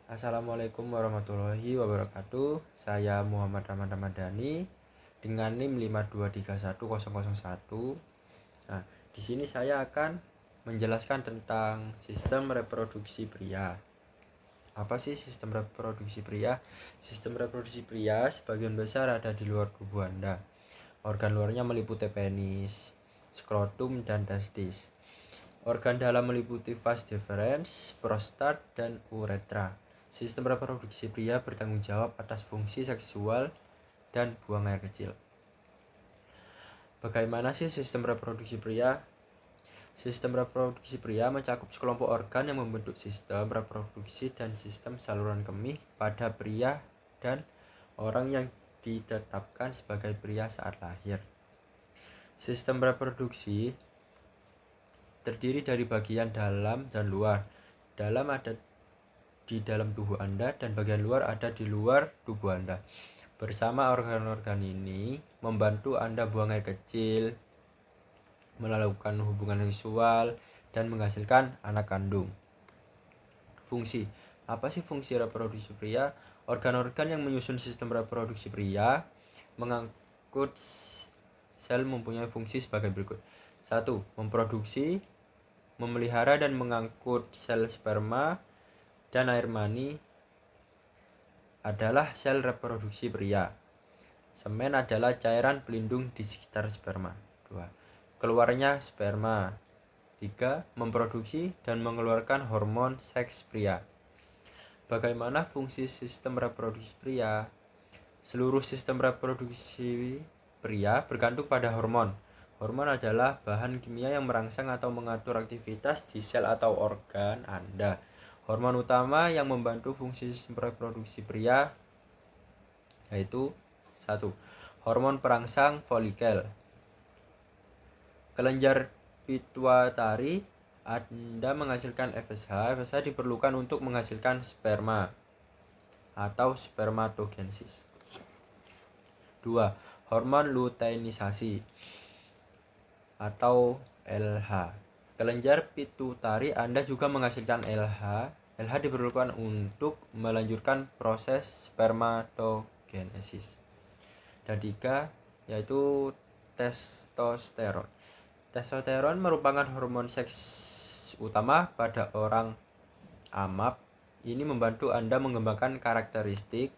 Assalamualaikum warahmatullahi wabarakatuh. Saya Muhammad Rahman Ramadhani dengan NIM 5231001. Nah, di sini saya akan menjelaskan tentang sistem reproduksi pria. Apa sih sistem reproduksi pria? Sistem reproduksi pria sebagian besar ada di luar tubuh Anda. Organ luarnya meliputi penis, skrotum, dan testis. Organ dalam meliputi vas deferens, prostat, dan uretra. Sistem reproduksi pria bertanggung jawab atas fungsi seksual dan buang air kecil. Bagaimana sih sistem reproduksi pria? Sistem reproduksi pria mencakup sekelompok organ yang membentuk sistem reproduksi dan sistem saluran kemih pada pria dan orang yang ditetapkan sebagai pria saat lahir. Sistem reproduksi terdiri dari bagian dalam dan luar. Dalam ada di dalam tubuh Anda dan bagian luar ada di luar tubuh Anda. Bersama organ-organ ini membantu Anda buang air kecil, melakukan hubungan seksual, dan menghasilkan anak kandung. Fungsi. Apa sih fungsi reproduksi pria? Organ-organ yang menyusun sistem reproduksi pria mengangkut sel mempunyai fungsi sebagai berikut. 1. Memproduksi, memelihara dan mengangkut sel sperma dan air mani adalah sel reproduksi pria. Semen adalah cairan pelindung di sekitar sperma. 2. Keluarnya sperma. 3. Memproduksi dan mengeluarkan hormon seks pria. Bagaimana fungsi sistem reproduksi pria? Seluruh sistem reproduksi pria bergantung pada hormon. Hormon adalah bahan kimia yang merangsang atau mengatur aktivitas di sel atau organ Anda. Hormon utama yang membantu fungsi sistem reproduksi pria yaitu 1. Hormon perangsang folikel. Kelenjar pituitari Anda menghasilkan FSH. FSH diperlukan untuk menghasilkan sperma atau spermatogenesis. 2. Hormon luteinisasi atau LH. Kelenjar pituitari Anda juga menghasilkan LH. LH diperlukan untuk melanjutkan proses spermatogenesis. Dan 3 yaitu testosteron. Testosteron merupakan hormon seks utama pada orang AMAP. Ini membantu Anda mengembangkan karakteristik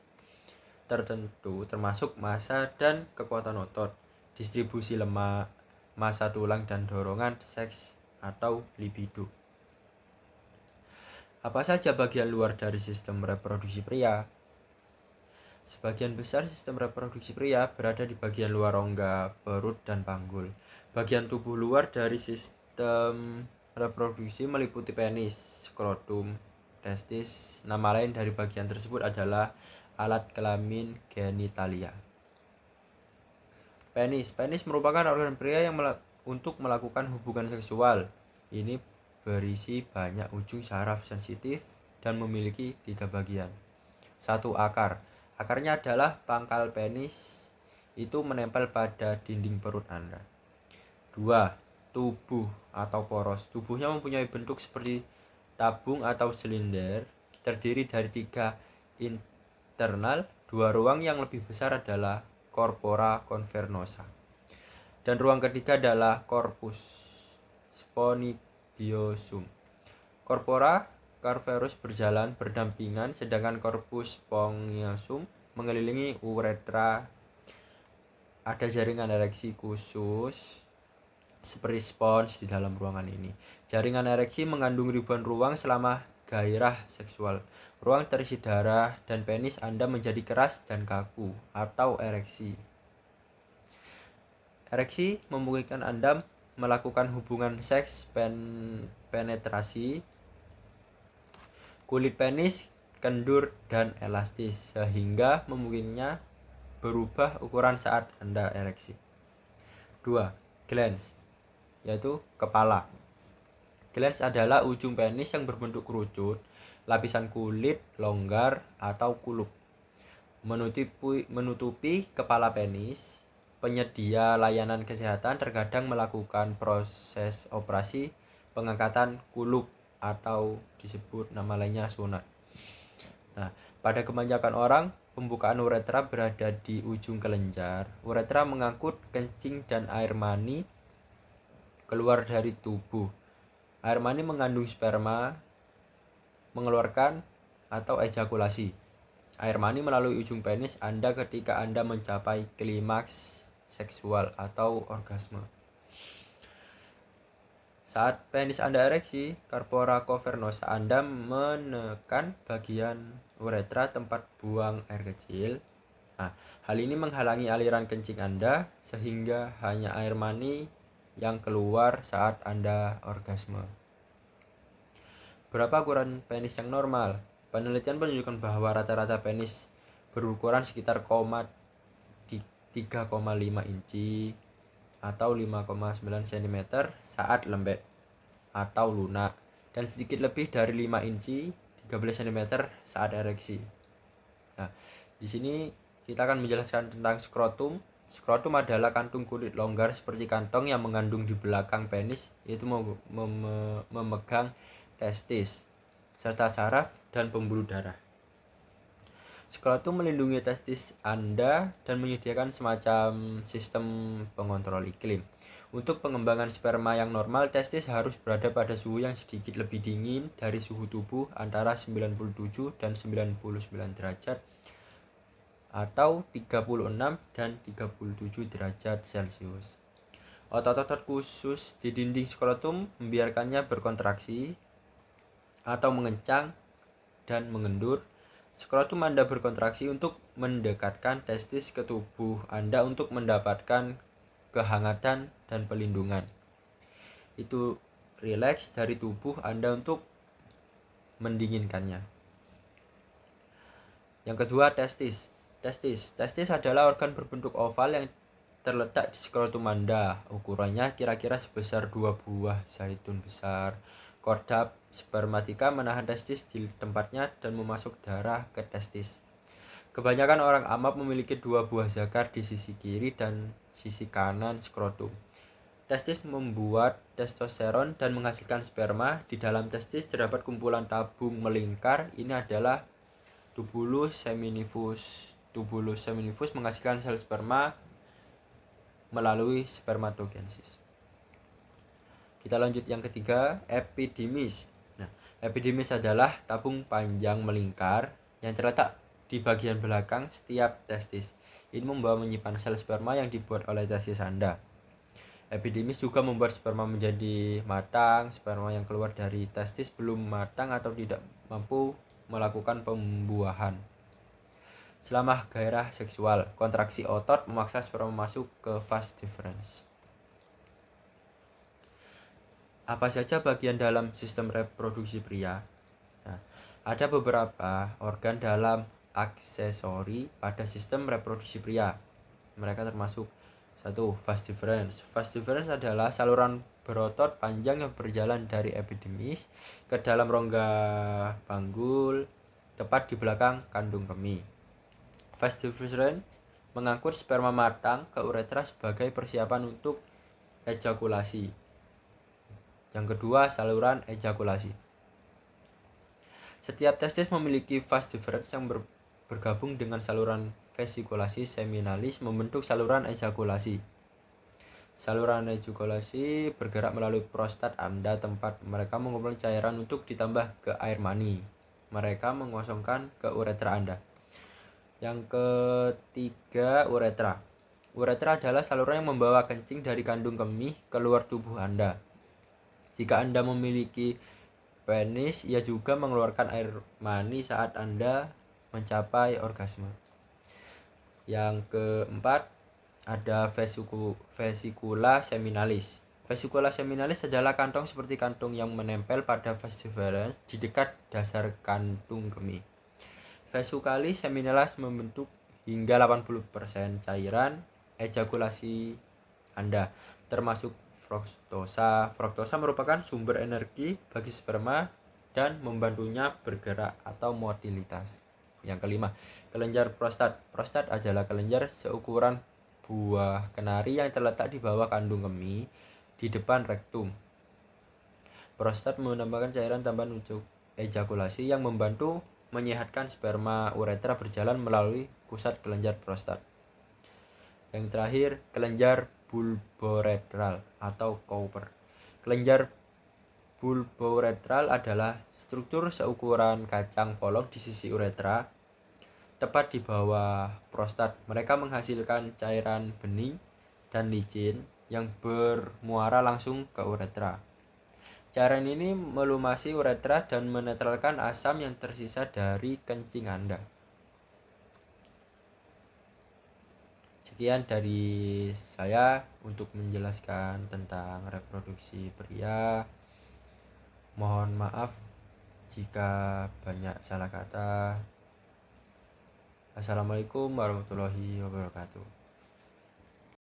tertentu termasuk massa dan kekuatan otot, distribusi lemak, massa tulang, dan dorongan seks atau libido. Apa saja bagian luar dari sistem reproduksi pria? Sebagian besar sistem reproduksi pria berada di bagian luar rongga, perut, dan panggul. Bagian tubuh luar dari sistem reproduksi meliputi penis, skrotum, testis. Nama lain dari bagian tersebut adalah alat kelamin genitalia. Penis merupakan organ pria yang untuk melakukan hubungan seksual. Ini berisi banyak ujung saraf sensitif dan memiliki 3 bagian. 1. Akar. Akarnya adalah pangkal penis, itu menempel pada dinding perut Anda. 2. Tubuh atau poros. Tubuhnya mempunyai bentuk seperti tabung atau silinder, terdiri dari 3 internal. 2 ruang yang lebih besar adalah corpora cavernosa, dan ruang ketiga adalah corpus spongiosum. Corpora cavernosa berjalan berdampingan, sedangkan corpus spongiosum mengelilingi uretra. Ada jaringan ereksi khusus seperti spons di dalam ruangan ini. Jaringan ereksi mengandung ribuan ruang selama gairah seksual. Ruang terisi darah dan penis Anda menjadi keras dan kaku atau ereksi. Ereksi memungkinkan Anda melakukan hubungan seks penetrasi. Kulit penis kendur dan elastis sehingga memungkinkannya berubah ukuran saat Anda ereksi. 2. Glans, yaitu kepala. Glans adalah ujung penis yang berbentuk kerucut, lapisan kulit longgar atau kulup menutupi kepala penis. Penyedia layanan kesehatan terkadang melakukan proses operasi pengangkatan kulup atau disebut nama lainnya sunat. Nah, pada kebanyakan orang, pembukaan uretra berada di ujung kelenjar. Uretra mengangkut kencing dan air mani keluar dari tubuh. Air mani mengandung sperma, mengeluarkan atau ejakulasi. Air mani melalui ujung penis Anda ketika Anda mencapai klimaks seksual atau orgasme. Saat penis Anda ereksi, corpora cavernosa Anda menekan bagian uretra tempat buang air kecil. Nah, hal ini menghalangi aliran kencing Anda sehingga hanya air mani yang keluar saat Anda orgasme. Berapa ukuran penis yang normal? Penelitian menunjukkan bahwa rata-rata penis berukuran sekitar 3,5 inci atau 5,9 cm saat lembek atau lunak, dan sedikit lebih dari 5 inci 13 cm saat ereksi. Nah, di sini kita akan menjelaskan tentang skrotum. Skrotum adalah kantung kulit longgar seperti kantong yang mengandung di belakang penis, yaitu memegang testis serta saraf dan pembuluh darah. Skrotum melindungi testis Anda dan menyediakan semacam sistem pengontrol iklim. Untuk pengembangan sperma yang normal, testis harus berada pada suhu yang sedikit lebih dingin dari suhu tubuh antara 97 dan 99 derajat atau 36 dan 37 derajat Celcius. Otot-otot khusus di dinding skrotum membiarkannya berkontraksi atau mengencang dan mengendur. Skrotum Anda berkontraksi untuk mendekatkan testis ke tubuh Anda untuk mendapatkan kehangatan dan pelindungan. Itu rileks dari tubuh Anda untuk mendinginkannya. Yang kedua, testis. Testis adalah organ berbentuk oval yang terletak di skrotum Anda. Ukurannya kira-kira sebesar 2 buah zaitun besar. Korda spermatika menahan testis di tempatnya dan memasuk darah ke testis. Kebanyakan orang amap memiliki 2 buah zakar di sisi kiri dan sisi kanan skrotum. Testis membuat testosteron dan menghasilkan sperma. Di dalam testis terdapat kumpulan tabung melingkar. Ini adalah tubulus seminifus. Tubulus seminifus menghasilkan sel sperma melalui spermatogenesis. Kita lanjut yang ketiga, epidimis. Nah, epidimis adalah tabung panjang melingkar yang terletak di bagian belakang setiap testis. Ini membawa menyimpan sel sperma yang dibuat oleh testis Anda. Epidimis juga membuat sperma menjadi matang. Sperma yang keluar dari testis belum matang atau tidak mampu melakukan pembuahan. Selama gairah seksual, kontraksi otot memaksa sperma masuk ke vas deferens. Apa saja bagian dalam sistem reproduksi pria? Nah, ada beberapa organ dalam aksesori pada sistem reproduksi pria. Mereka termasuk 1. Vas deferens. Vas deferens adalah saluran berotot panjang yang berjalan dari epidimis ke dalam rongga panggul tepat di belakang kandung kemih. Vas deferens mengangkut sperma matang ke uretra sebagai persiapan untuk ejakulasi. Yang kedua, saluran ejakulasi. Setiap testis memiliki vas deferens yang bergabung dengan saluran vesikulasi seminalis membentuk saluran ejakulasi. Saluran ejakulasi bergerak melalui prostat Anda, tempat mereka mengumpulkan cairan untuk ditambah ke air mani. Mereka mengosongkan ke uretra Anda. Yang ketiga, uretra. Uretra adalah saluran yang membawa kencing dari kandung kemih keluar tubuh Anda. Jika Anda memiliki penis, ia juga mengeluarkan air mani saat Anda mencapai orgasme. Yang keempat, ada vesikula seminalis. Vesikula seminalis adalah kantong seperti kantong yang menempel pada vas deferens di dekat dasar kandung kemih. Vesikalis seminalis membentuk hingga 80% cairan ejakulasi Anda, termasuk fruktosa. Fruktosa merupakan sumber energi bagi sperma dan membantunya bergerak atau motilitas. Yang kelima, kelenjar prostat. Prostat adalah kelenjar seukuran buah kenari yang terletak di bawah kandung kemih di depan rektum. Prostat menambahkan cairan tambahan untuk ejakulasi yang membantu menyehatkan sperma uretra berjalan melalui pusat kelenjar prostat. Yang terakhir, kelenjar bulboretral atau Cowper. Kelenjar bulboretral adalah struktur seukuran kacang polong di sisi uretra, tepat di bawah prostat. Mereka menghasilkan cairan bening dan licin yang bermuara langsung ke uretra. Cairan ini melumasi uretra dan menetralkan asam yang tersisa dari kencing Anda. Sekian dari saya untuk menjelaskan tentang reproduksi pria. Mohon maaf jika banyak salah kata. Assalamualaikum warahmatullahi wabarakatuh.